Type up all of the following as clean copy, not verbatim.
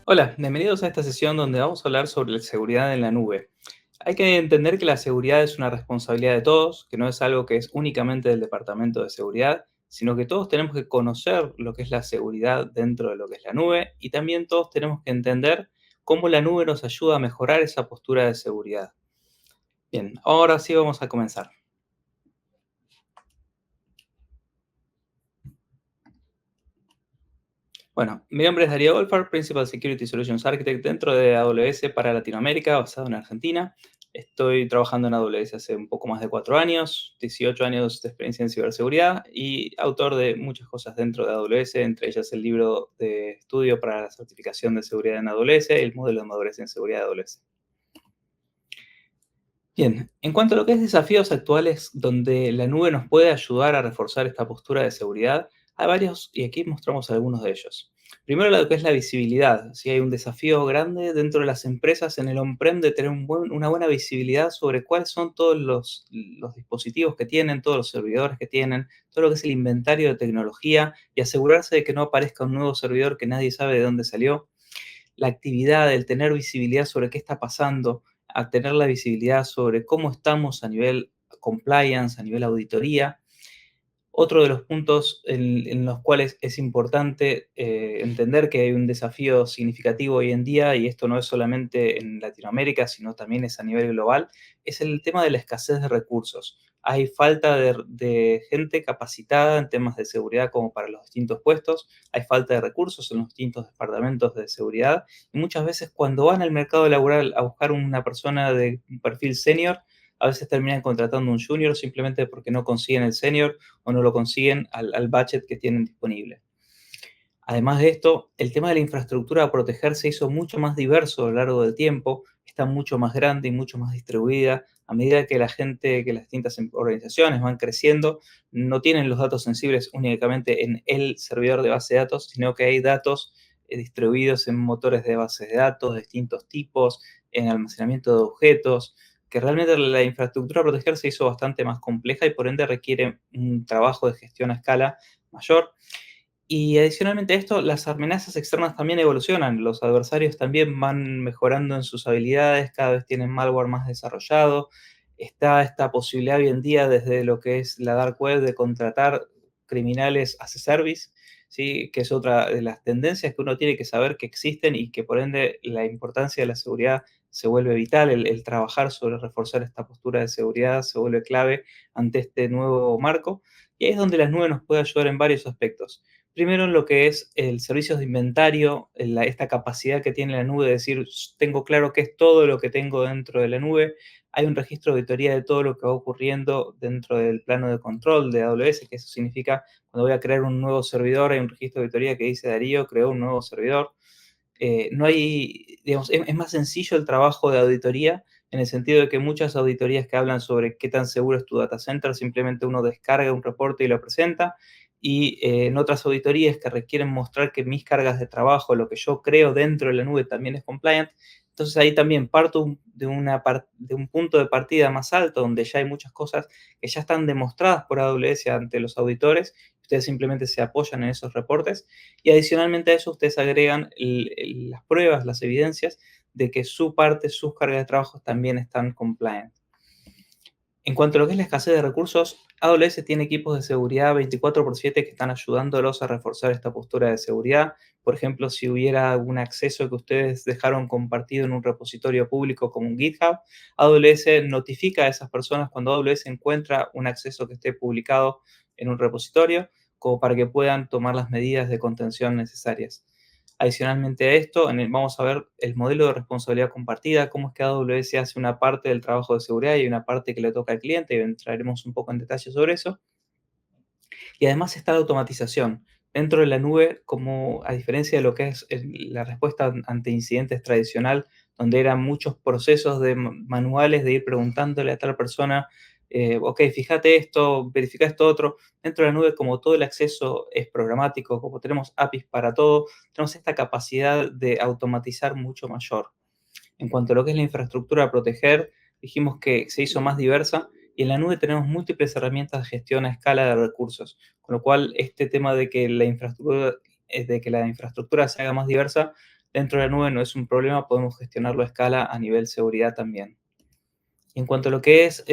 Hola, bienvenidos a esta sesión donde vamos a hablar sobre la seguridad en la nube. Hay que entender que la seguridad es una responsabilidad de todos, que no es algo que es únicamente del departamento de seguridad, sino que todos tenemos que conocer lo que es la seguridad dentro de lo que es la nube y también todos tenemos que entender cómo la nube nos ayuda a mejorar esa postura de seguridad. Bien, ahora sí vamos a comenzar. Bueno, mi nombre es Darío Goldfarb, Principal Security Solutions Architect dentro de AWS para Latinoamérica, basado en Argentina. Estoy trabajando en AWS hace un poco más de 4 años, 18 años de experiencia en ciberseguridad y autor de muchas cosas dentro de AWS, entre ellas el libro de estudio para la certificación de seguridad en AWS y el modelo de madurez en seguridad de AWS. Bien, en cuanto a lo que es desafíos actuales donde la nube nos puede ayudar a reforzar esta postura de seguridad, hay varios y aquí mostramos algunos de ellos. Primero, lo que es la visibilidad. Si hay un desafío grande dentro de las empresas en el on-prem de tener una buena visibilidad sobre cuáles son todos los dispositivos que tienen, todos los servidores que tienen, todo lo que es el inventario de tecnología y asegurarse de que no aparezca un nuevo servidor que nadie sabe de dónde salió. La actividad, el tener visibilidad sobre qué está pasando, a tener la visibilidad sobre cómo estamos a nivel compliance, a nivel auditoría. Otro de los puntos en los cuales es importante entender que hay un desafío significativo hoy en día, y esto no es solamente en Latinoamérica, sino también es a nivel global, es el tema de la escasez de recursos. Hay falta de gente capacitada en temas de seguridad como para los distintos puestos, hay falta de recursos en los distintos departamentos de seguridad, y muchas veces cuando van al mercado laboral a buscar una persona de un perfil senior, a veces terminan contratando un junior simplemente porque no consiguen el senior o no lo consiguen al budget que tienen disponible. Además de esto, el tema de la infraestructura a proteger se hizo mucho más diverso a lo largo del tiempo, está mucho más grande y mucho más distribuida. A medida que la gente, que las distintas organizaciones van creciendo, no tienen los datos sensibles únicamente en el servidor de base de datos, sino que hay datos distribuidos en motores de bases de datos de distintos tipos, en almacenamiento de objetos, que realmente la infraestructura a proteger se hizo bastante más compleja y por ende requiere un trabajo de gestión a escala mayor. Y adicionalmente a esto, las amenazas externas también evolucionan. Los adversarios también van mejorando en sus habilidades, cada vez tienen malware más desarrollado. Está esta posibilidad hoy en día desde lo que es la dark web de contratar criminales as a service, ¿sí? Que es otra de las tendencias que uno tiene que saber que existen y que por ende la importancia de la seguridad se vuelve vital. El trabajar sobre reforzar esta postura de seguridad se vuelve clave ante este nuevo marco. Y ahí es donde las nubes nos puede ayudar en varios aspectos. Primero, en lo que es el servicio de inventario, esta capacidad que tiene la nube de decir, tengo claro qué es todo lo que tengo dentro de la nube. Hay un registro de auditoría de todo lo que va ocurriendo dentro del plano de control de AWS, que eso significa cuando voy a crear un nuevo servidor, hay un registro de auditoría que dice Darío creó un nuevo servidor. No hay, digamos, es más sencillo el trabajo de auditoría en el sentido de que muchas auditorías que hablan sobre qué tan seguro es tu data center, simplemente uno descarga un reporte y lo presenta. Y en otras auditorías que requieren mostrar que mis cargas de trabajo, lo que yo creo dentro de la nube también es compliant, entonces ahí también parto de un punto de partida más alto, donde ya hay muchas cosas que ya están demostradas por AWS ante los auditores. Ustedes simplemente se apoyan en esos reportes y adicionalmente a eso ustedes agregan las pruebas, las evidencias de que su parte, sus cargas de trabajo también están compliant. En cuanto a lo que es la escasez de recursos, AWS tiene equipos de seguridad 24/7 que están ayudándolos a reforzar esta postura de seguridad. Por ejemplo, si hubiera algún acceso que ustedes dejaron compartido en un repositorio público como un GitHub, AWS notifica a esas personas cuando AWS encuentra un acceso que esté publicado en un repositorio, como para que puedan tomar las medidas de contención necesarias. Adicionalmente a esto, vamos a ver el modelo de responsabilidad compartida, cómo es que AWS hace una parte del trabajo de seguridad y una parte que le toca al cliente, y entraremos un poco en detalle sobre eso. Y además está la automatización. Dentro de la nube, como a diferencia de lo que es la respuesta ante incidentes tradicional, donde eran muchos procesos de manuales de ir preguntándole a tal persona, ok, fíjate esto, verifica esto otro. Dentro de la nube, como todo el acceso es programático, como tenemos APIs para todo, tenemos esta capacidad de automatizar mucho mayor. En cuanto a lo que es la infraestructura a proteger, dijimos que se hizo más diversa y en la nube tenemos múltiples herramientas de gestión a escala de recursos, con lo cual este tema de que la infraestructura se haga más diversa dentro de la nube no es un problema, podemos gestionarlo a escala a nivel seguridad también. En cuanto a lo que es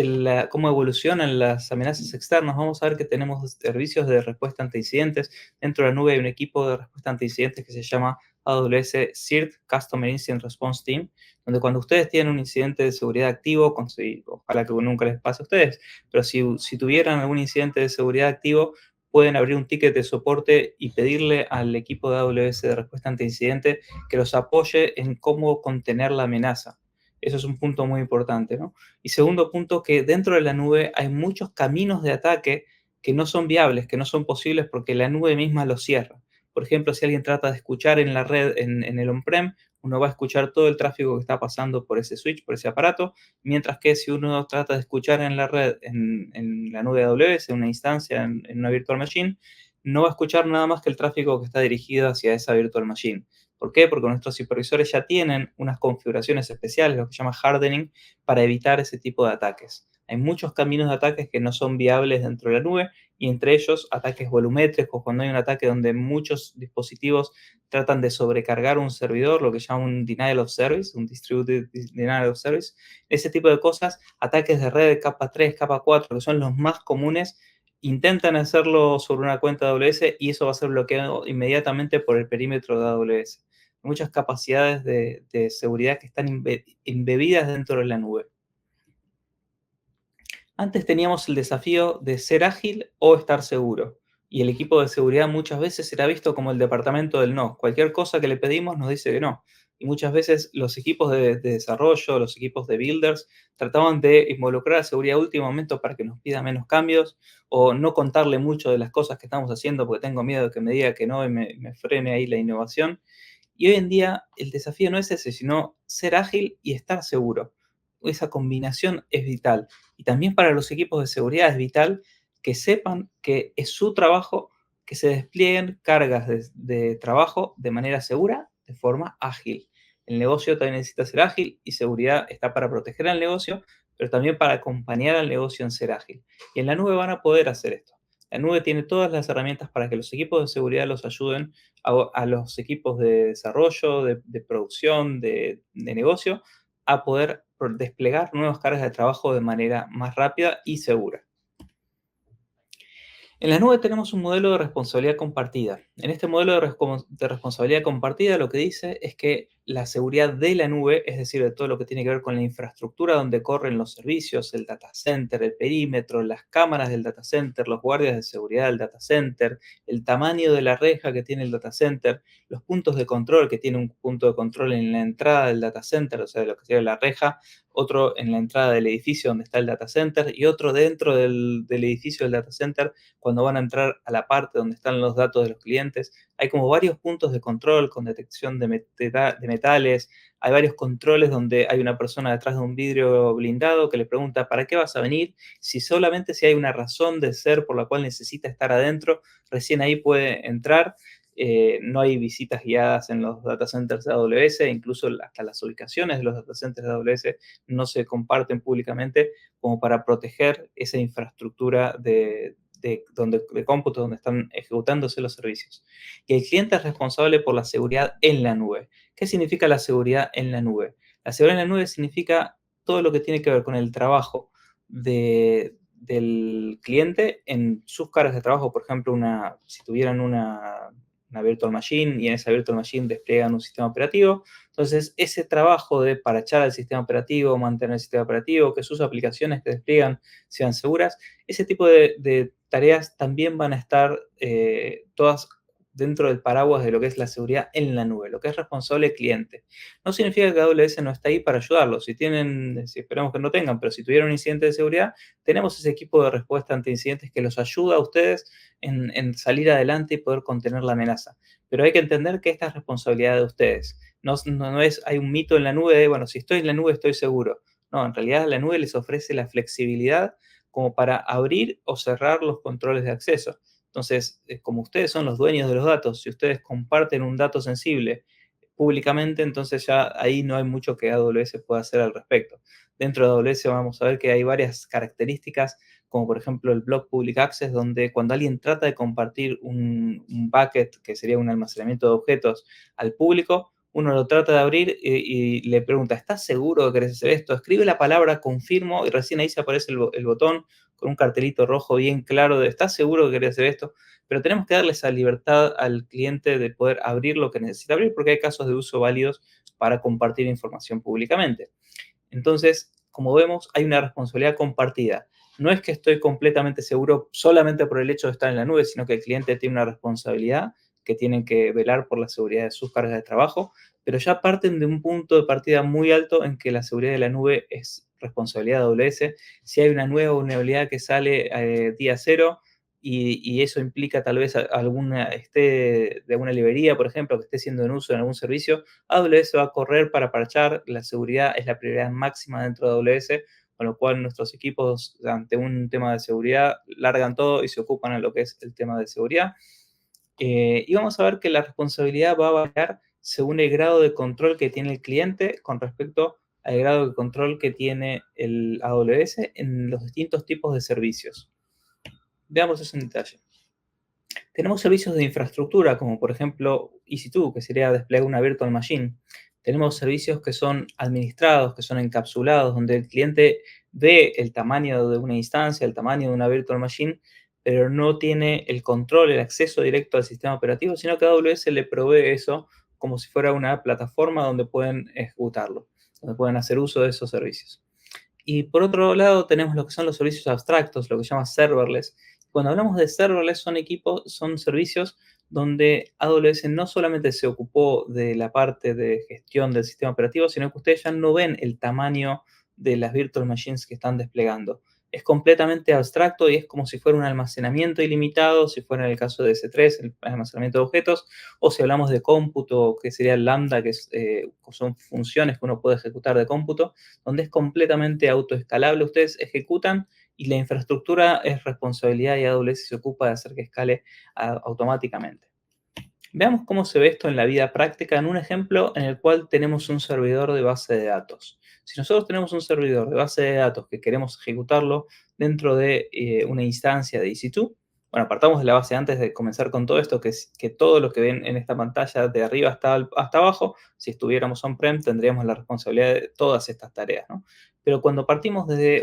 cómo evolucionan las amenazas externas, vamos a ver que tenemos servicios de respuesta ante incidentes. Dentro de la nube hay un equipo de respuesta ante incidentes que se llama AWS CIRT, Customer Incident Response Team, donde cuando ustedes tienen un incidente de seguridad activo, ojalá que nunca les pase a ustedes, pero si tuvieran algún incidente de seguridad activo, pueden abrir un ticket de soporte y pedirle al equipo de AWS de respuesta ante incidente que los apoye en cómo contener la amenaza. Eso es un punto muy importante, ¿no? Y segundo punto, que dentro de la nube hay muchos caminos de ataque que no son viables, que no son posibles porque la nube misma los cierra. Por ejemplo, si alguien trata de escuchar en la red, en el on-prem, uno va a escuchar todo el tráfico que está pasando por ese switch, por ese aparato, mientras que si uno trata de escuchar en la red, en la nube de AWS, en una instancia, en una virtual machine, no va a escuchar nada más que el tráfico que está dirigido hacia esa virtual machine. ¿Por qué? Porque nuestros supervisores ya tienen unas configuraciones especiales, lo que se llama hardening, para evitar ese tipo de ataques. Hay muchos caminos de ataques que no son viables dentro de la nube y entre ellos ataques volumétricos, cuando hay un ataque donde muchos dispositivos tratan de sobrecargar un servidor, lo que se llama un denial of service, un distributed denial of service. Ese tipo de cosas, ataques de red de capa 3, capa 4, que son los más comunes, intentan hacerlo sobre una cuenta de AWS y eso va a ser bloqueado inmediatamente por el perímetro de AWS. Muchas capacidades de seguridad que están embebidas dentro de la nube. Antes teníamos el desafío de ser ágil o estar seguro. Y el equipo de seguridad muchas veces era visto como el departamento del no. Cualquier cosa que le pedimos nos dice que no. Y muchas veces los equipos de desarrollo, los equipos de builders, trataban de involucrar a seguridad a último momento para que nos pida menos cambios o no contarle mucho de las cosas que estamos haciendo porque tengo miedo de que me diga que no y me frene ahí la innovación. Y hoy en día el desafío no es ese, sino ser ágil y estar seguro. Esa combinación es vital. Y también para los equipos de seguridad es vital que sepan que es su trabajo que se desplieguen cargas de trabajo de manera segura, de forma ágil. El negocio también necesita ser ágil y seguridad está para proteger al negocio, pero también para acompañar al negocio en ser ágil. Y en la nube van a poder hacer esto. La nube tiene todas las herramientas para que los equipos de seguridad los ayuden a los equipos de desarrollo, de producción, de negocio, a poder desplegar nuevas cargas de trabajo de manera más rápida y segura. En la nube tenemos un modelo de responsabilidad compartida. En este modelo de responsabilidad compartida lo que dice es que la seguridad de la nube, es decir, de todo lo que tiene que ver con la infraestructura donde corren los servicios, el data center, el perímetro, las cámaras del data center, los guardias de seguridad del data center, el tamaño de la reja que tiene el data center, los puntos de control, que tiene un punto de control en la entrada del data center, o sea, lo que sería la reja, otro en la entrada del edificio donde está el data center y otro dentro del edificio del data center cuando van a entrar a la parte donde están los datos de los clientes. Hay como varios puntos de control con detección de metales, hay varios controles donde hay una persona detrás de un vidrio blindado que le pregunta ¿para qué vas a venir? Si hay una razón de ser por la cual necesita estar adentro, recién ahí puede entrar. No hay visitas guiadas en los data centers de AWS, incluso hasta las ubicaciones de los data centers de AWS no se comparten públicamente como para proteger esa infraestructura de cómputo donde están ejecutándose los servicios. Y el cliente es responsable por la seguridad en la nube. ¿Qué significa la seguridad en la nube? La seguridad en la nube significa todo lo que tiene que ver con el trabajo del cliente en sus cargas de trabajo. Por ejemplo, si tuvieran una virtual machine y en esa virtual machine despliegan un sistema operativo. Entonces, ese trabajo de parachar al sistema operativo, mantener el sistema operativo, que sus aplicaciones que despliegan sean seguras, ese tipo de tareas también van a estar todas dentro del paraguas de lo que es la seguridad en la nube, lo que es responsable el cliente. No significa que AWS no está ahí para ayudarlos. Si esperamos que no tengan, pero si tuvieran un incidente de seguridad, tenemos ese equipo de respuesta ante incidentes que los ayuda a ustedes en salir adelante y poder contener la amenaza. Pero hay que entender que esta es responsabilidad de ustedes. Hay un mito en la nube de, bueno, si estoy en la nube estoy seguro. No, en realidad la nube les ofrece la flexibilidad como para abrir o cerrar los controles de acceso. Entonces, como ustedes son los dueños de los datos, si ustedes comparten un dato sensible públicamente, entonces ya ahí no hay mucho que AWS pueda hacer al respecto. Dentro de AWS vamos a ver que hay varias características, como por ejemplo el Block Public Access, donde cuando alguien trata de compartir un bucket, que sería un almacenamiento de objetos, al público, uno lo trata de abrir y le pregunta, ¿estás seguro que querés hacer esto? Escribe la palabra confirmo y recién ahí se aparece el botón con un cartelito rojo bien claro de, ¿estás seguro que querés hacer esto? Pero tenemos que darle esa libertad al cliente de poder abrir lo que necesita abrir porque hay casos de uso válidos para compartir información públicamente. Entonces, como vemos, hay una responsabilidad compartida. No es que estoy completamente seguro solamente por el hecho de estar en la nube, sino que el cliente tiene una responsabilidad que tienen que velar por la seguridad de sus cargas de trabajo, pero ya parten de un punto de partida muy alto en que la seguridad de la nube es responsabilidad de AWS. Si hay una nueva vulnerabilidad que sale día cero y eso implica tal vez alguna, esté de alguna librería, por ejemplo, que esté siendo en uso en algún servicio, AWS va a correr para parchar, la seguridad es la prioridad máxima dentro de AWS, con lo cual nuestros equipos ante un tema de seguridad largan todo y se ocupan en lo que es el tema de seguridad. Y vamos a ver que la responsabilidad va a variar según el grado de control que tiene el cliente con respecto al grado de control que tiene el AWS en los distintos tipos de servicios. Veamos eso en detalle. Tenemos servicios de infraestructura, como por ejemplo EC2, que sería desplegar una virtual machine. Tenemos servicios que son administrados, que son encapsulados, donde el cliente ve el tamaño de una instancia, el tamaño de una virtual machine, pero no tiene el control, el acceso directo al sistema operativo, sino que AWS le provee eso como si fuera una plataforma donde pueden ejecutarlo, donde pueden hacer uso de esos servicios. Y por otro lado tenemos lo que son los servicios abstractos, lo que se llama serverless. Cuando hablamos de serverless son equipos, son servicios donde AWS no solamente se ocupó de la parte de gestión del sistema operativo, sino que ustedes ya no ven el tamaño de las virtual machines que están desplegando. Es completamente abstracto y es como si fuera un almacenamiento ilimitado, si fuera en el caso de S3, el almacenamiento de objetos, o si hablamos de cómputo, que sería el lambda, que son funciones que uno puede ejecutar de cómputo, donde es completamente autoescalable. Ustedes ejecutan y la infraestructura es responsabilidad y AWS se ocupa de hacer que escale automáticamente. Veamos cómo se ve esto en la vida práctica en un ejemplo en el cual tenemos un servidor de base de datos. Si nosotros tenemos un servidor de base de datos que queremos ejecutarlo dentro de una instancia de EC2, bueno, partamos de la base antes de comenzar con todo esto, que es que todo lo que ven en esta pantalla de arriba hasta abajo, si estuviéramos on-prem, tendríamos la responsabilidad de todas estas tareas, ¿no? Pero cuando partimos desde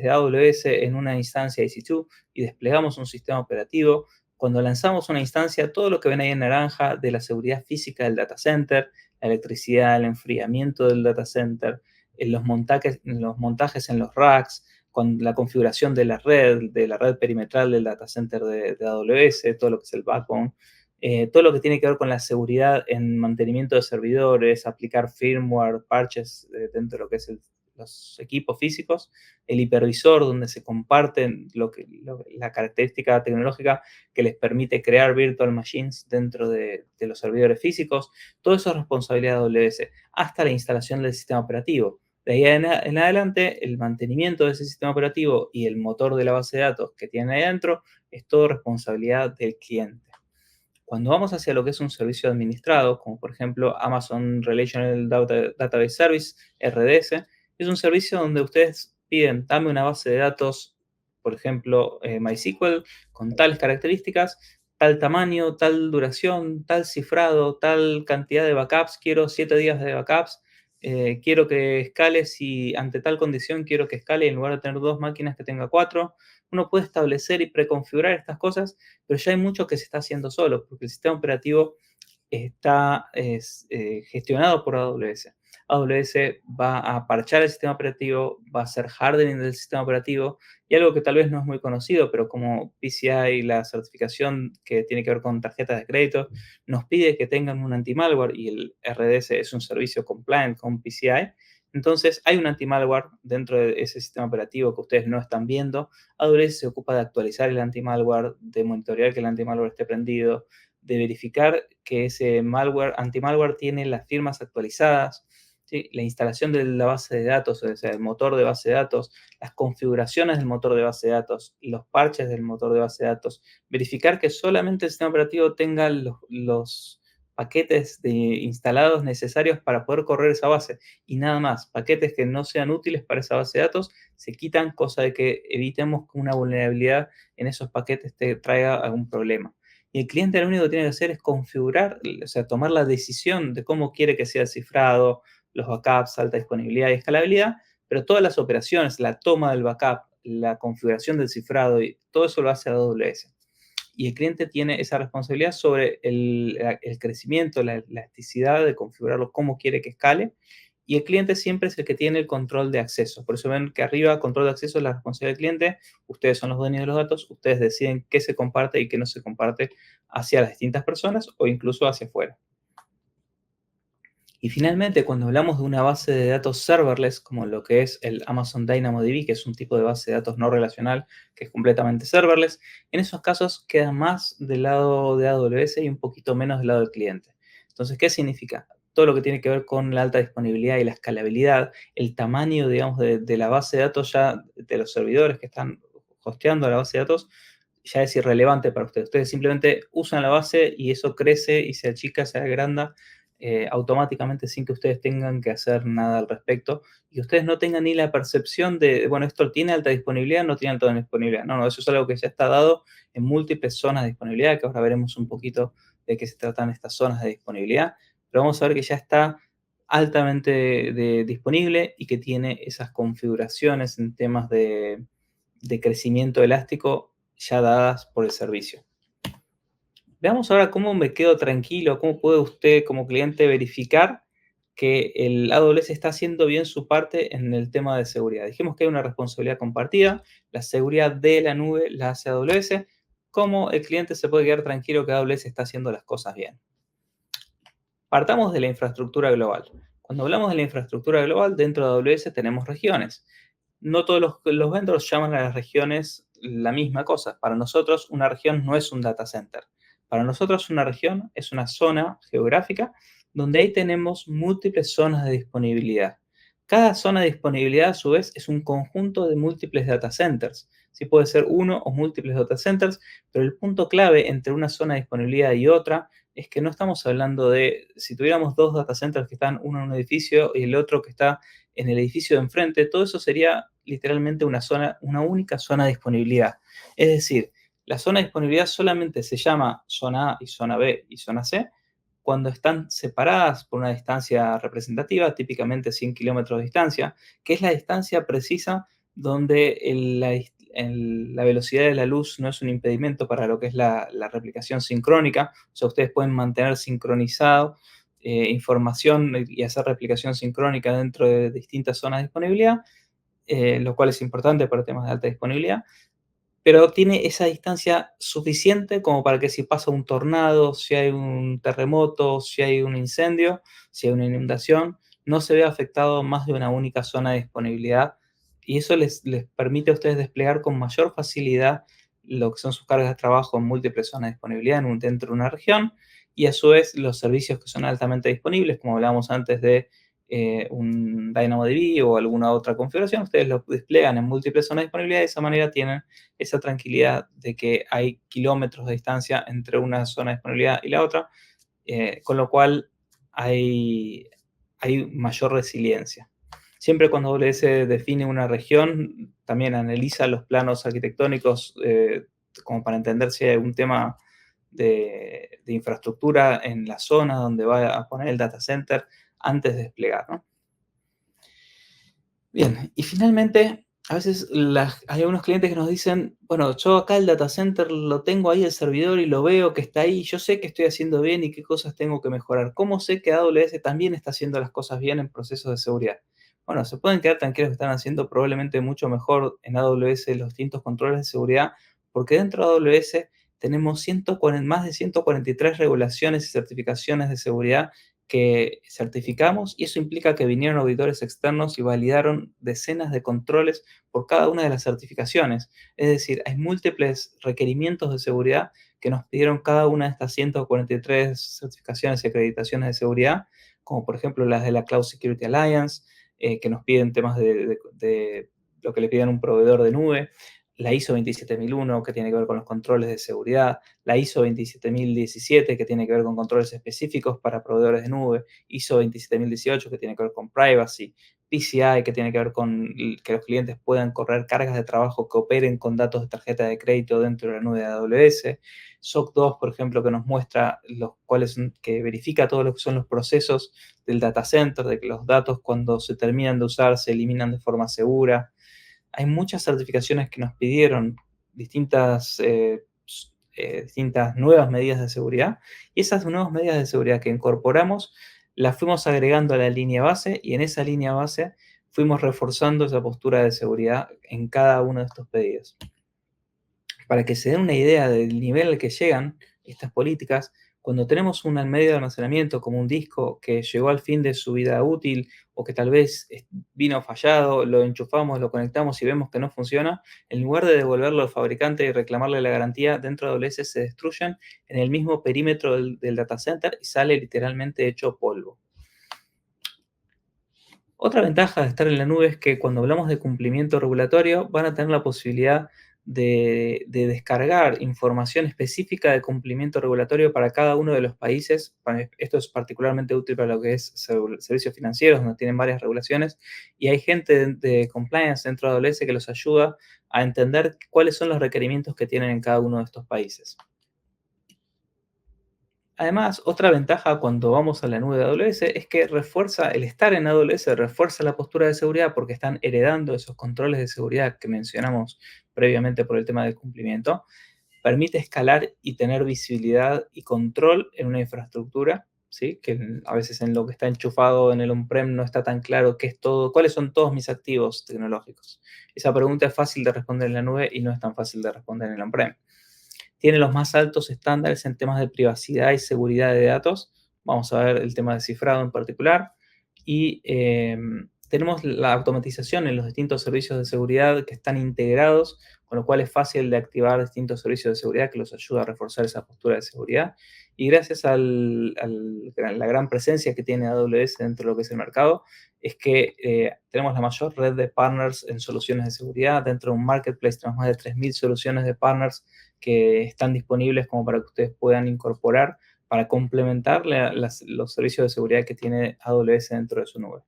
AWS en una instancia de EC2 y desplegamos un sistema operativo, cuando lanzamos una instancia, todo lo que ven ahí en naranja de la seguridad física del data center, la electricidad, el enfriamiento del data center, los montajes en los racks, con la configuración de la red perimetral del data center de AWS, todo lo que es el backbone, todo lo que tiene que ver con la seguridad en mantenimiento de servidores, aplicar firmware, parches dentro de lo que es los equipos físicos, el hipervisor donde se comparten la característica tecnológica que les permite crear virtual machines dentro de los servidores físicos. Todo eso es responsabilidad de AWS, hasta la instalación del sistema operativo. De ahí en adelante, el mantenimiento de ese sistema operativo y el motor de la base de datos que tiene ahí adentro es todo responsabilidad del cliente. Cuando vamos hacia lo que es un servicio administrado, como por ejemplo Amazon Relational Database Service, RDS, es un servicio donde ustedes piden, dame una base de datos, por ejemplo, MySQL, con tales características, tal tamaño, tal duración, tal cifrado, tal cantidad de backups, quiero 7 días de backups, quiero que escale, si ante tal condición quiero que escale, en lugar de tener 2 máquinas que tenga 4. Uno puede establecer y preconfigurar estas cosas, pero ya hay mucho que se está haciendo solo, porque el sistema operativo está gestionado por AWS. AWS va a parchar el sistema operativo, va a hacer hardening del sistema operativo y algo que tal vez no es muy conocido, pero como PCI, la certificación que tiene que ver con tarjetas de crédito, nos pide que tengan un anti-malware y el RDS es un servicio compliant con PCI. Entonces, hay un anti-malware dentro de ese sistema operativo que ustedes no están viendo. AWS se ocupa de actualizar el anti-malware, de monitorear que el anti-malware esté prendido, de verificar que ese anti-malware tiene las firmas actualizadas, ¿sí? La instalación de la base de datos, o sea, el motor de base de datos, las configuraciones del motor de base de datos, los parches del motor de base de datos, verificar que solamente el sistema operativo tenga los paquetes instalados necesarios para poder correr esa base y nada más. Paquetes que no sean útiles para esa base de datos se quitan, cosa de que evitemos que una vulnerabilidad en esos paquetes te traiga algún problema. Y el cliente lo único que tiene que hacer es configurar, o sea, tomar la decisión de cómo quiere que sea el cifrado, los backups, alta disponibilidad y escalabilidad, pero todas las operaciones, la toma del backup, la configuración del cifrado y todo eso lo hace AWS. Y el cliente tiene esa responsabilidad sobre el crecimiento, la elasticidad de configurarlo como quiere que escale. Y el cliente siempre es el que tiene el control de acceso. Por eso ven que arriba, control de acceso es la responsabilidad del cliente. Ustedes son los dueños de los datos. Ustedes deciden qué se comparte y qué no se comparte hacia las distintas personas o incluso hacia afuera. Y finalmente, cuando hablamos de una base de datos serverless, como lo que es el Amazon DynamoDB, que es un tipo de base de datos no relacional que es completamente serverless, en esos casos queda más del lado de AWS y un poquito menos del lado del cliente. Entonces, ¿qué significa? Todo lo que tiene que ver con la alta disponibilidad y la escalabilidad, el tamaño, digamos, de la base de datos ya de los servidores que están hosteando la base de datos, ya es irrelevante para ustedes. Ustedes simplemente usan la base y eso crece y se achica, se agranda automáticamente sin que ustedes tengan que hacer nada al respecto y ustedes no tengan ni la percepción de, bueno, esto tiene alta disponibilidad, no tiene alta disponibilidad. No, no, eso es algo que ya está dado en múltiples zonas de disponibilidad, que ahora veremos un poquito de qué se tratan estas zonas de disponibilidad, pero vamos a ver que ya está altamente disponible y que tiene esas configuraciones en temas de crecimiento elástico ya dadas por el servicio. Veamos ahora cómo me quedo tranquilo, cómo puede usted como cliente verificar que el AWS está haciendo bien su parte en el tema de seguridad. Dijimos que hay una responsabilidad compartida, la seguridad de la nube la hace AWS. ¿Cómo el cliente se puede quedar tranquilo que AWS está haciendo las cosas bien? Partamos de la infraestructura global. Cuando hablamos de la infraestructura global, dentro de AWS tenemos regiones. No todos los vendors llaman a las regiones la misma cosa. Para nosotros, una región no es un data center. Para nosotros, una región es una zona geográfica donde ahí tenemos múltiples zonas de disponibilidad. Cada zona de disponibilidad, a su vez, es un conjunto de múltiples data centers. Sí puede ser uno o múltiples data centers, pero el punto clave entre una zona de disponibilidad y otra es que no estamos hablando de, si tuviéramos dos data centers que están uno en un edificio y el otro que está en el edificio de enfrente, todo eso sería literalmente una zona, una única zona de disponibilidad. Es decir, la zona de disponibilidad solamente se llama zona A y zona B y zona C cuando están separadas por una distancia representativa, típicamente 100 kilómetros de distancia, que es la distancia precisa donde la velocidad de la luz no es un impedimento para lo que es la replicación sincrónica. O sea, ustedes pueden mantener sincronizado información y hacer replicación sincrónica dentro de distintas zonas de disponibilidad, lo cual es importante para temas de alta disponibilidad, pero tiene esa distancia suficiente como para que si pasa un tornado, si hay un terremoto, si hay un incendio, si hay una inundación, no se vea afectado más de una única zona de disponibilidad y eso les permite a ustedes desplegar con mayor facilidad lo que son sus cargas de trabajo en múltiples zonas de disponibilidad dentro de una región y a su vez los servicios que son altamente disponibles, como hablábamos antes de un DynamoDB o alguna otra configuración, ustedes lo despliegan en múltiples zonas de disponibilidad y de esa manera tienen esa tranquilidad de que hay kilómetros de distancia entre una zona de disponibilidad y la otra, con lo cual hay mayor resiliencia. Siempre cuando AWS define una región, también analiza los planos arquitectónicos como para entender si hay algún tema de infraestructura en la zona donde va a poner el data center antes de desplegar, ¿no? Bien, y finalmente, a veces hay algunos clientes que nos dicen, bueno, yo acá el data center lo tengo ahí el servidor y lo veo que está ahí, yo sé que estoy haciendo bien y qué cosas tengo que mejorar. ¿Cómo sé que AWS también está haciendo las cosas bien en procesos de seguridad? Bueno, se pueden quedar tranquilos que están haciendo probablemente mucho mejor en AWS los distintos controles de seguridad, porque dentro de AWS tenemos 140, más de 143 regulaciones y certificaciones de seguridad que certificamos y eso implica que vinieron auditores externos y validaron decenas de controles por cada una de las certificaciones. Es decir, hay múltiples requerimientos de seguridad que nos pidieron cada una de estas 143 certificaciones y acreditaciones de seguridad, como por ejemplo las de la Cloud Security Alliance, que nos piden temas de lo que le piden a un proveedor de nube, la ISO 27001, que tiene que ver con los controles de seguridad, la ISO 27017, que tiene que ver con controles específicos para proveedores de nube, ISO 27018, que tiene que ver con privacy, PCI, que tiene que ver con que los clientes puedan correr cargas de trabajo que operen con datos de tarjeta de crédito dentro de la nube de AWS. SOC 2, por ejemplo, que nos muestra que verifica todo lo que son los procesos del data center, de que los datos cuando se terminan de usar se eliminan de forma segura. Hay muchas certificaciones que nos pidieron distintas nuevas medidas de seguridad, y esas nuevas medidas de seguridad que incorporamos las fuimos agregando a la línea base, y en esa línea base fuimos reforzando esa postura de seguridad en cada uno de estos pedidos. Para que se den una idea del nivel al que llegan estas políticas, cuando tenemos un medio de almacenamiento como un disco que llegó al fin de su vida útil o que tal vez vino fallado, lo enchufamos, lo conectamos y vemos que no funciona, en lugar de devolverlo al fabricante y reclamarle la garantía, dentro de AWS se destruyen en el mismo perímetro del data center y sale literalmente hecho polvo. Otra ventaja de estar en la nube es que cuando hablamos de cumplimiento regulatorio van a tener la posibilidad de descargar información específica de cumplimiento regulatorio para cada uno de los países. Esto es particularmente útil para lo que es servicios financieros, donde tienen varias regulaciones, y hay gente de compliance dentro de AWS que los ayuda a entender cuáles son los requerimientos que tienen en cada uno de estos países. Además, otra ventaja cuando vamos a la nube de AWS es que el estar en AWS refuerza la postura de seguridad, porque están heredando esos controles de seguridad que mencionamos previamente por el tema del cumplimiento. Permite escalar y tener visibilidad y control en una infraestructura, ¿sí? Que a veces en lo que está enchufado en el on-prem no está tan claro qué es todo, cuáles son todos mis activos tecnológicos. Esa pregunta es fácil de responder en la nube y no es tan fácil de responder en el on-prem. Tiene los más altos estándares en temas de privacidad y seguridad de datos. Vamos a ver el tema de cifrado en particular. Y tenemos la automatización en los distintos servicios de seguridad que están integrados, con lo cual es fácil de activar distintos servicios de seguridad que los ayuda a reforzar esa postura de seguridad. Y gracias a la gran presencia que tiene AWS dentro de lo que es el mercado, es que tenemos la mayor red de partners en soluciones de seguridad. Dentro de un marketplace tenemos más de 3.000 soluciones de partners que están disponibles como para que ustedes puedan incorporar para complementar los servicios de seguridad que tiene AWS dentro de su nube.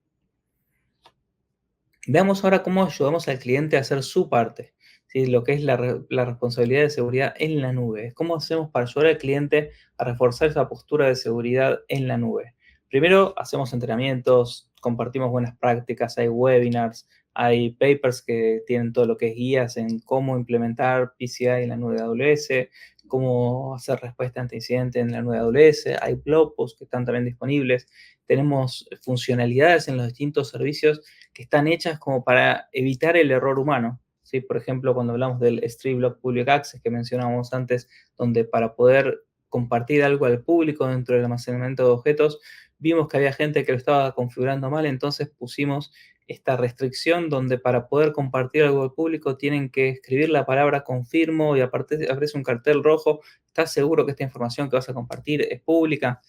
Veamos ahora cómo ayudamos al cliente a hacer su parte, ¿sí? Lo que es la responsabilidad de seguridad en la nube. ¿Cómo hacemos para ayudar al cliente a reforzar esa postura de seguridad en la nube? Primero, hacemos entrenamientos, compartimos buenas prácticas, hay webinars, hay papers que tienen todo lo que es guías en cómo implementar PCI en la nube de AWS, cómo hacer respuesta ante incidente en la nube de AWS, hay blog posts que están también disponibles, tenemos funcionalidades en los distintos servicios que están hechas como para evitar el error humano, ¿sí? Por ejemplo, cuando hablamos del S3 Public Access que mencionábamos antes, donde para poder compartir algo al público dentro del almacenamiento de objetos, vimos que había gente que lo estaba configurando mal, entonces pusimos esta restricción donde para poder compartir algo al público tienen que escribir la palabra confirmo y aparte aparece un cartel rojo, ¿estás seguro que esta información que vas a compartir es pública?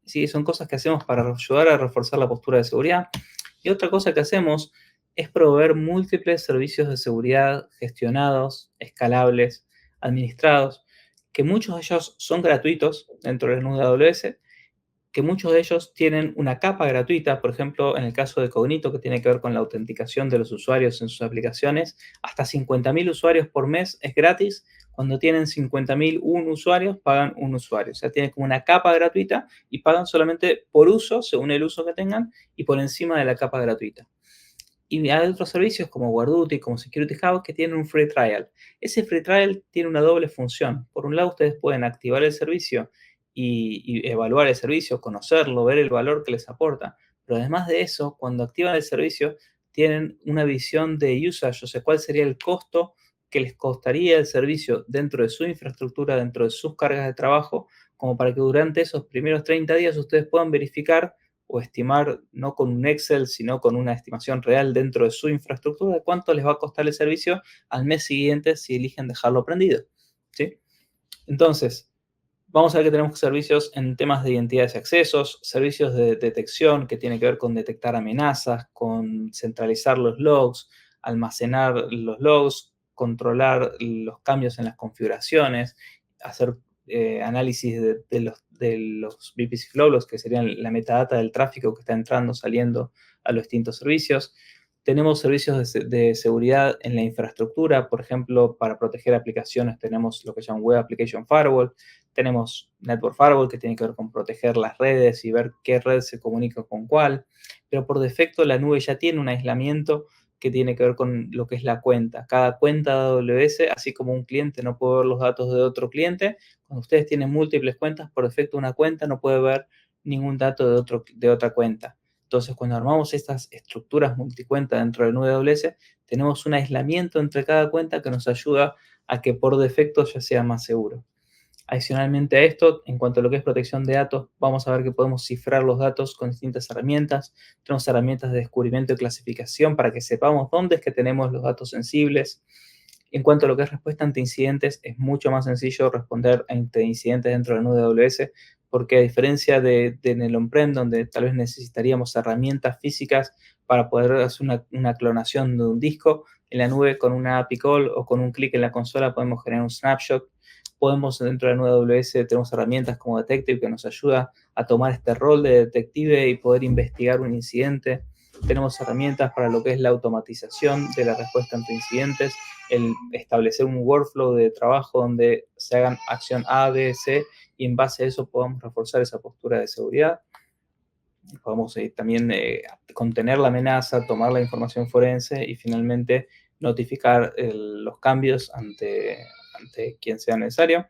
Sí, son cosas que hacemos para ayudar a reforzar la postura de seguridad. Y otra cosa que hacemos es proveer múltiples servicios de seguridad gestionados, escalables, administrados, que muchos de ellos son gratuitos dentro de la nube de AWS, que muchos de ellos tienen una capa gratuita, por ejemplo, en el caso de Cognito, que tiene que ver con la autenticación de los usuarios en sus aplicaciones, hasta 50.000 usuarios por mes es gratis. Cuando tienen 50.001 usuarios, pagan un usuario. O sea, tienen como una capa gratuita y pagan solamente por uso, según el uso que tengan, y por encima de la capa gratuita. Y hay otros servicios como Guarduty, como Security Hub, que tienen un free trial. Ese free trial tiene una doble función. Por un lado, ustedes pueden activar el servicio y evaluar el servicio, conocerlo, ver el valor que les aporta. Pero además de eso, cuando activan el servicio, tienen una visión de usage, o sea, cuál sería el costo que les costaría el servicio dentro de su infraestructura, dentro de sus cargas de trabajo, como para que durante esos primeros 30 días ustedes puedan verificar o estimar, no con un Excel, sino con una estimación real dentro de su infraestructura de cuánto les va a costar el servicio al mes siguiente si eligen dejarlo prendido, ¿sí? Entonces, vamos a ver que tenemos servicios en temas de identidades y accesos, servicios de detección que tienen que ver con detectar amenazas, con centralizar los logs, almacenar los logs, controlar los cambios en las configuraciones, hacer análisis de los VPC flow, los que serían la metadata del tráfico que está entrando, saliendo a los distintos servicios. Tenemos servicios de seguridad en la infraestructura, por ejemplo, para proteger aplicaciones tenemos lo que llaman Web Application Firewall, tenemos Network Firewall que tiene que ver con proteger las redes y ver qué red se comunica con cuál, pero por defecto la nube ya tiene un aislamiento que tiene que ver con lo que es la cuenta. Cada cuenta de AWS, así como un cliente no puede ver los datos de otro cliente, cuando ustedes tienen múltiples cuentas, por defecto una cuenta no puede ver ningún dato de otra cuenta. Entonces, cuando armamos estas estructuras multicuenta dentro de la nube de AWS, tenemos un aislamiento entre cada cuenta que nos ayuda a que por defecto ya sea más seguro. Adicionalmente a esto, en cuanto a lo que es protección de datos, vamos a ver que podemos cifrar los datos con distintas herramientas. Tenemos herramientas de descubrimiento y clasificación para que sepamos dónde es que tenemos los datos sensibles. En cuanto a lo que es respuesta ante incidentes, es mucho más sencillo responder ante incidentes dentro de la nube de AWS, porque a diferencia de en el on-prem, donde tal vez necesitaríamos herramientas físicas para poder hacer una clonación de un disco, en la nube con una API call o con un clic en la consola podemos generar un snapshot. Podemos dentro de la nube de AWS, tenemos herramientas como Detective que nos ayuda a tomar este rol de detective y poder investigar un incidente. Tenemos herramientas para lo que es la automatización de la respuesta ante incidentes, el establecer un workflow de trabajo donde se hagan acción A, B, C y en base a eso podamos reforzar esa postura de seguridad. Podemos también contener la amenaza, tomar la información forense y finalmente notificar los cambios ante quien sea necesario.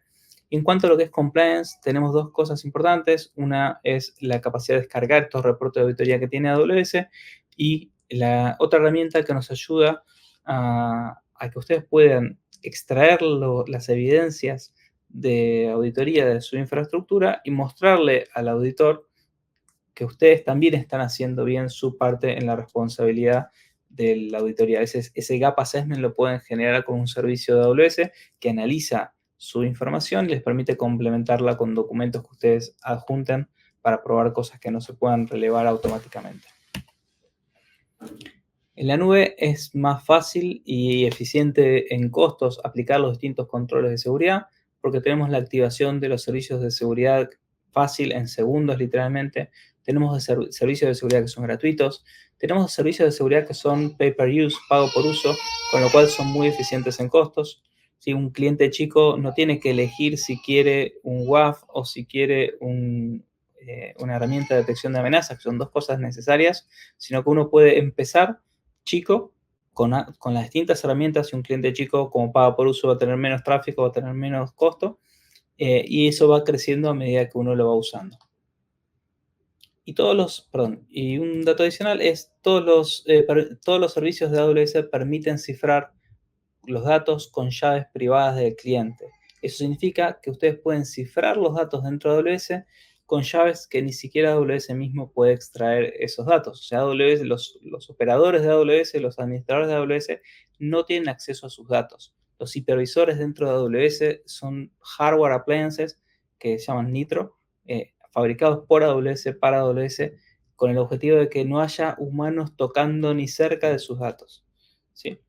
En cuanto a lo que es compliance, tenemos dos cosas importantes. Una es la capacidad de descargar estos reportes de auditoría que tiene AWS y la otra herramienta que nos ayuda a que ustedes puedan extraer las evidencias de auditoría de su infraestructura y mostrarle al auditor que ustedes también están haciendo bien su parte en la responsabilidad de la auditoría. Ese gap assessment lo pueden generar con un servicio de AWS que analiza su información y les permite complementarla con documentos que ustedes adjunten para probar cosas que no se puedan relevar automáticamente. En la nube es más fácil y eficiente en costos aplicar los distintos controles de seguridad porque tenemos la activación de los servicios de seguridad fácil en segundos literalmente. Tenemos servicios de seguridad que son gratuitos. Tenemos servicios de seguridad que son pay per use, pago por uso, con lo cual son muy eficientes en costos. Si un cliente chico no tiene que elegir si quiere un WAF o si quiere una herramienta de detección de amenazas, que son dos cosas necesarias, sino que uno puede empezar chico con las distintas herramientas y un cliente chico como paga por uso va a tener menos tráfico, va a tener menos costo y eso va creciendo a medida que uno lo va usando. Y un dato adicional es todos los servicios de AWS permiten cifrar los datos con llaves privadas del cliente. Eso significa que ustedes pueden cifrar los datos dentro de AWS con llaves que ni siquiera AWS mismo puede extraer esos datos. O sea, AWS, los operadores de AWS, los administradores de AWS no tienen acceso a sus datos. Los hipervisores dentro de AWS son hardware appliances que se llaman Nitro, fabricados por AWS para AWS con el objetivo de que no haya humanos tocando ni cerca de sus datos. ¿Sí?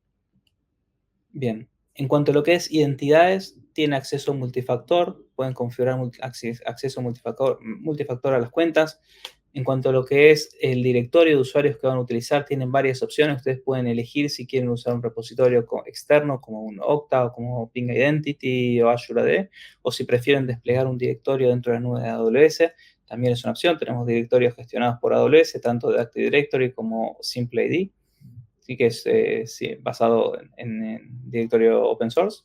Bien, en cuanto a lo que es identidades, tiene acceso multifactor, pueden configurar acceso multifactor a las cuentas. En cuanto a lo que es el directorio de usuarios que van a utilizar, tienen varias opciones. Ustedes pueden elegir si quieren usar un repositorio externo como un Okta o como Ping Identity o Azure AD, o si prefieren desplegar un directorio dentro de la nube de AWS, también es una opción. Tenemos directorios gestionados por AWS, tanto de Active Directory como Simple ID. Sí que es basado en directorio open source.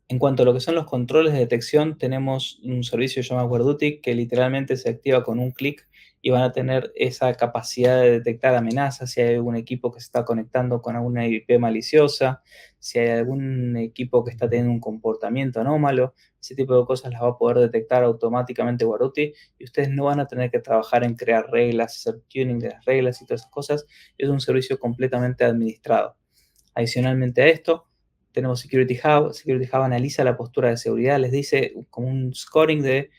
En cuanto a lo que son los controles de detección, tenemos un servicio llamado WarDuty que literalmente se activa con un clic y van a tener esa capacidad de detectar amenazas, si hay algún equipo que se está conectando con alguna IP maliciosa, si hay algún equipo que está teniendo un comportamiento anómalo, ese tipo de cosas las va a poder detectar automáticamente WarDuty y ustedes no van a tener que trabajar en crear reglas, hacer tuning de las reglas y todas esas cosas. Es un servicio completamente administrado. Adicionalmente a esto, tenemos Security Hub. Security Hub analiza la postura de seguridad, les dice como un scoring de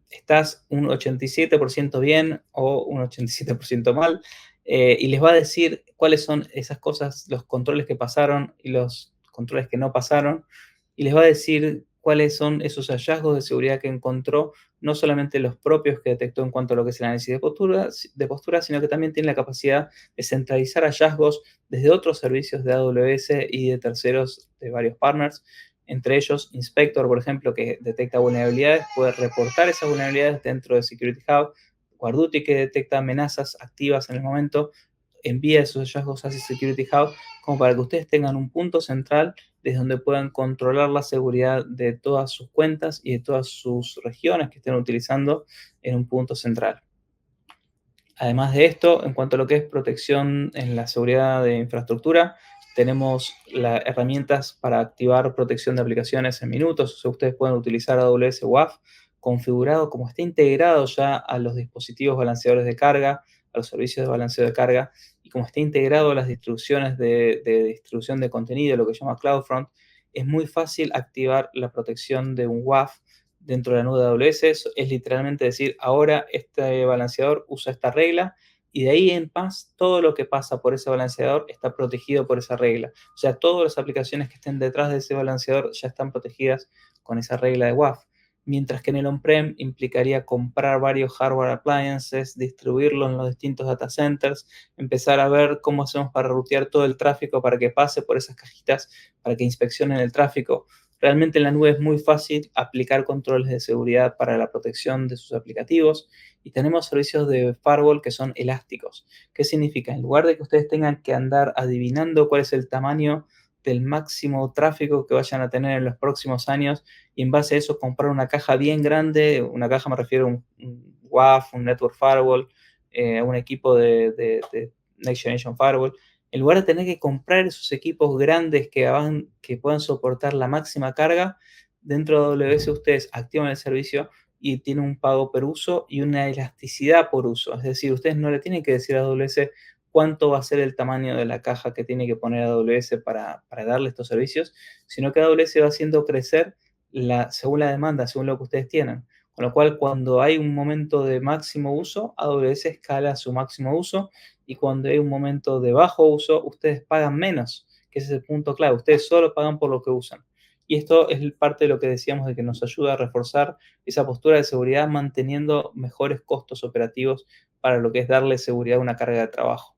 estás un 87% bien o un 87% mal, y les va a decir cuáles son esas cosas, los controles que pasaron y los controles que no pasaron, y les va a decir cuáles son esos hallazgos de seguridad que encontró, no solamente los propios que detectó en cuanto a lo que es el análisis de postura, sino que también tiene la capacidad de centralizar hallazgos desde otros servicios de AWS y de terceros de varios partners. Entre ellos, Inspector, por ejemplo, que detecta vulnerabilidades, puede reportar esas vulnerabilidades dentro de Security Hub. Guarduty, que detecta amenazas activas en el momento, envía esos hallazgos hacia Security Hub como para que ustedes tengan un punto central desde donde puedan controlar la seguridad de todas sus cuentas y de todas sus regiones que estén utilizando en un punto central. Además de esto, en cuanto a lo que es protección en la seguridad de infraestructura, tenemos las herramientas para activar protección de aplicaciones en minutos. O sea, ustedes pueden utilizar AWS WAF configurado como está integrado ya a los dispositivos balanceadores de carga, a los servicios de balanceo de carga, y como está integrado a las distribuciones de distribución de contenido, lo que se llama CloudFront, es muy fácil activar la protección de un WAF dentro de la nube de AWS. Es literalmente decir, ahora este balanceador usa esta regla y de ahí en paz todo lo que pasa por ese balanceador está protegido por esa regla. O sea, todas las aplicaciones que estén detrás de ese balanceador ya están protegidas con esa regla de WAF. Mientras que en el on-prem implicaría comprar varios hardware appliances, distribuirlos en los distintos data centers, empezar a ver cómo hacemos para rutear todo el tráfico para que pase por esas cajitas, para que inspeccionen el tráfico. Realmente en la nube es muy fácil aplicar controles de seguridad para la protección de sus aplicativos y tenemos servicios de firewall que son elásticos. ¿Qué significa? En lugar de que ustedes tengan que andar adivinando cuál es el tamaño del máximo tráfico que vayan a tener en los próximos años y en base a eso comprar una caja bien grande, una caja me refiero a un WAF, un Network Firewall, un equipo de Next Generation Firewall, en lugar de tener que comprar esos equipos grandes que puedan soportar la máxima carga, dentro de AWS ustedes activan el servicio y tienen un pago por uso y una elasticidad por uso. Es decir, ustedes no le tienen que decir a AWS cuánto va a ser el tamaño de la caja que tiene que poner AWS para darle estos servicios, sino que AWS va haciendo crecer según la demanda, según lo que ustedes tienen. Con lo cual, cuando hay un momento de máximo uso, AWS escala su máximo uso y cuando hay un momento de bajo uso, ustedes pagan menos, que ese es el punto clave. Ustedes solo pagan por lo que usan. Y esto es parte de lo que decíamos de que nos ayuda a reforzar esa postura de seguridad manteniendo mejores costos operativos para lo que es darle seguridad a una carga de trabajo.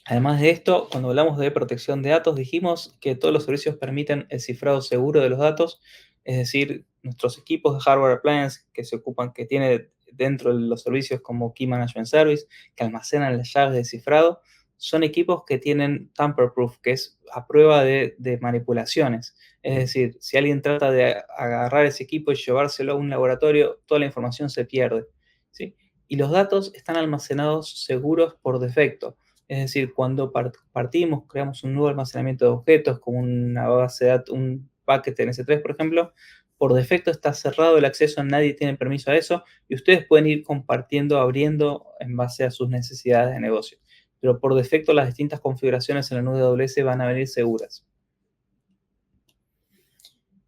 Además de esto, cuando hablamos de protección de datos, dijimos que todos los servicios permiten el cifrado seguro de los datos, es decir, nuestros equipos de hardware appliance que tiene dentro de los servicios como Key Management Service, que almacenan las llaves de cifrado, son equipos que tienen tamper-proof, que es a prueba de manipulaciones. Es decir, si alguien trata de agarrar ese equipo y llevárselo a un laboratorio, toda la información se pierde, ¿sí? Y los datos están almacenados seguros por defecto. Es decir, cuando partimos, creamos un nuevo almacenamiento de objetos, como una base de datos, un paquete en S3, por ejemplo, por defecto está cerrado el acceso, nadie tiene permiso a eso, y ustedes pueden ir compartiendo, abriendo en base a sus necesidades de negocio. Pero por defecto las distintas configuraciones en la nube de AWS van a venir seguras.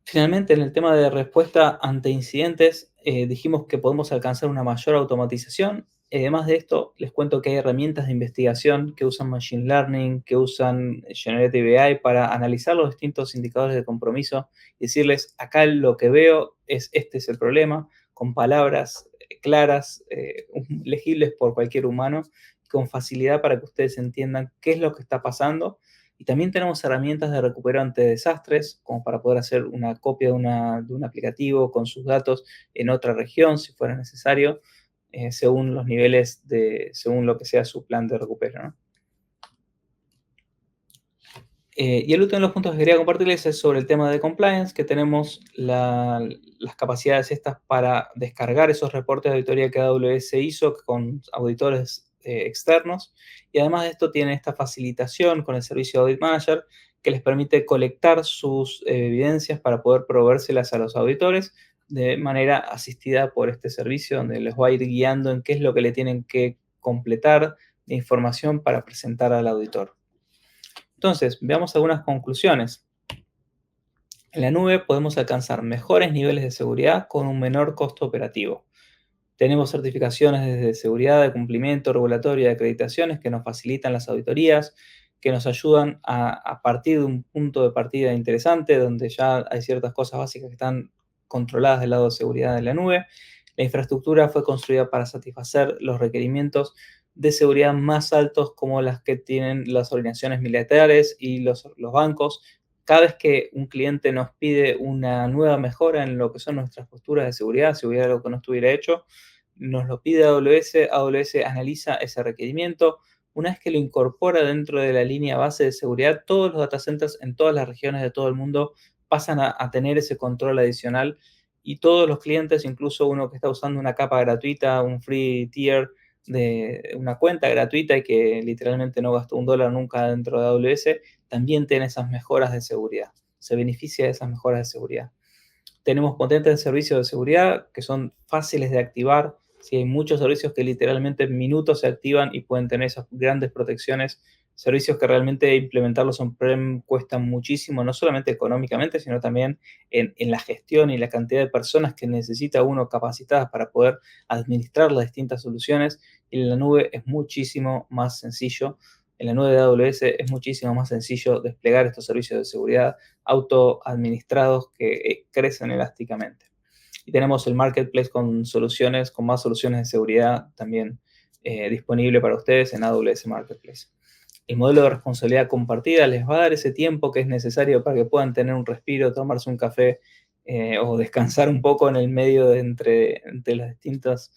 Finalmente, en el tema de respuesta ante incidentes, dijimos que podemos alcanzar una mayor automatización. Además de esto, les cuento que hay herramientas de investigación que usan Machine Learning, que usan Generative AI para analizar los distintos indicadores de compromiso y decirles, acá lo que veo este es el problema, con palabras claras, legibles por cualquier humano, con facilidad para que ustedes entiendan qué es lo que está pasando. Y también tenemos herramientas de recupero ante desastres, como para poder hacer una copia de un aplicativo con sus datos en otra región, si fuera necesario, según los niveles según lo que sea su plan de recupero, ¿no? Y el último de los puntos que quería compartirles es sobre el tema de compliance, que tenemos las capacidades estas para descargar esos reportes de auditoría que AWS hizo con auditores externos. Y además de esto tiene esta facilitación con el servicio Audit Manager que les permite colectar sus evidencias para poder proveérselas a los auditores de manera asistida por este servicio, donde les va a ir guiando en qué es lo que le tienen que completar de información para presentar al auditor. Entonces, veamos algunas conclusiones. En la nube podemos alcanzar mejores niveles de seguridad con un menor costo operativo. Tenemos certificaciones de seguridad, de cumplimiento regulatorio y de acreditaciones que nos facilitan las auditorías. que nos ayudan a partir de un punto de partida interesante, donde ya hay ciertas cosas básicas que están controladas del lado de seguridad de la nube. La infraestructura fue construida para satisfacer los requerimientos de seguridad más altos como las que tienen las organizaciones militares y los bancos. Cada vez que un cliente nos pide una nueva mejora en lo que son nuestras posturas de seguridad, si hubiera algo que no estuviera hecho, nos lo pide AWS, AWS analiza ese requerimiento. Una vez que lo incorpora dentro de la línea base de seguridad, todos los data centers en todas las regiones de todo el mundo pasan a tener ese control adicional y todos los clientes, incluso uno que está usando una capa gratuita, un free tier de una cuenta gratuita y que literalmente no gastó $1 nunca dentro de AWS, también tiene esas mejoras de seguridad. Se beneficia de esas mejoras de seguridad. Tenemos potentes servicios de seguridad que son fáciles de activar. Sí, hay muchos servicios que literalmente en minutos se activan y pueden tener esas grandes protecciones. Servicios que realmente implementarlos on-prem cuestan muchísimo, no solamente económicamente, sino también en la gestión y la cantidad de personas que necesita uno capacitadas para poder administrar las distintas soluciones. Y en la nube es muchísimo más sencillo. En la nube de AWS es muchísimo más sencillo desplegar estos servicios de seguridad autoadministrados que crecen elásticamente. Y tenemos el marketplace con soluciones, con más soluciones de seguridad también disponible para ustedes en AWS Marketplace. El modelo de responsabilidad compartida les va a dar ese tiempo que es necesario para que puedan tener un respiro, tomarse un café o descansar un poco en el medio de entre las distintas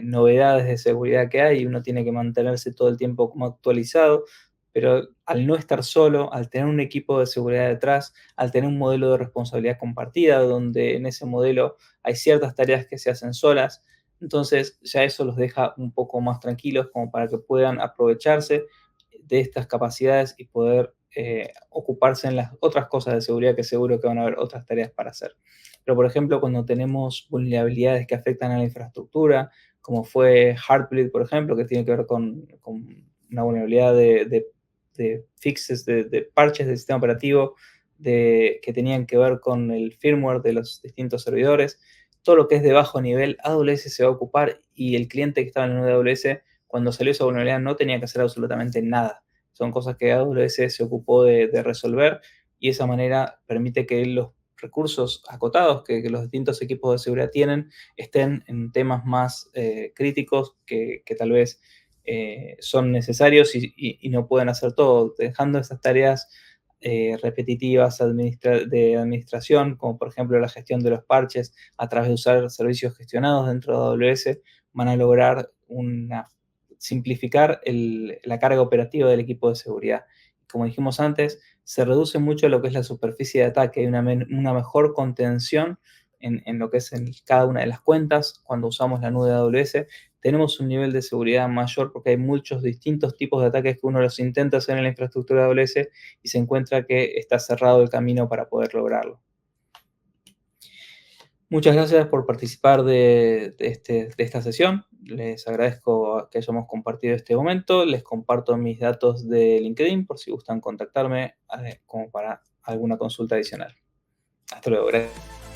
novedades de seguridad que hay. Uno tiene que mantenerse todo el tiempo como actualizado, pero al no estar solo, al tener un equipo de seguridad detrás, al tener un modelo de responsabilidad compartida, donde en ese modelo hay ciertas tareas que se hacen solas, entonces ya eso los deja un poco más tranquilos como para que puedan aprovecharse de estas capacidades y poder ocuparse en las otras cosas de seguridad que seguro que van a haber otras tareas para hacer. Pero, por ejemplo, cuando tenemos vulnerabilidades que afectan a la infraestructura, como fue Heartbleed, por ejemplo, que tiene que ver con una vulnerabilidad de fixes, de parches del sistema operativo que tenían que ver con el firmware de los distintos servidores. Todo lo que es de bajo nivel, AWS se va a ocupar y el cliente que estaba en la nube de AWS, cuando salió esa vulnerabilidad, no tenía que hacer absolutamente nada. Son cosas que AWS se ocupó de resolver y de esa manera permite que los recursos acotados que los distintos equipos de seguridad tienen estén en temas más críticos que tal vez son necesarios y no pueden hacer todo, dejando esas tareas repetitivas de administración, como por ejemplo la gestión de los parches a través de usar servicios gestionados dentro de AWS, van a lograr simplificar la carga operativa del equipo de seguridad. Como dijimos antes, se reduce mucho lo que es la superficie de ataque, hay una mejor contención en lo que es en cada una de las cuentas cuando usamos la nube de AWS. Tenemos un nivel de seguridad mayor porque hay muchos distintos tipos de ataques que uno los intenta hacer en la infraestructura de AWS y se encuentra que está cerrado el camino para poder lograrlo. Muchas gracias por participar de esta sesión. Les agradezco que hayamos compartido este momento. Les comparto mis datos de LinkedIn por si gustan contactarme como para alguna consulta adicional. Hasta luego. Gracias.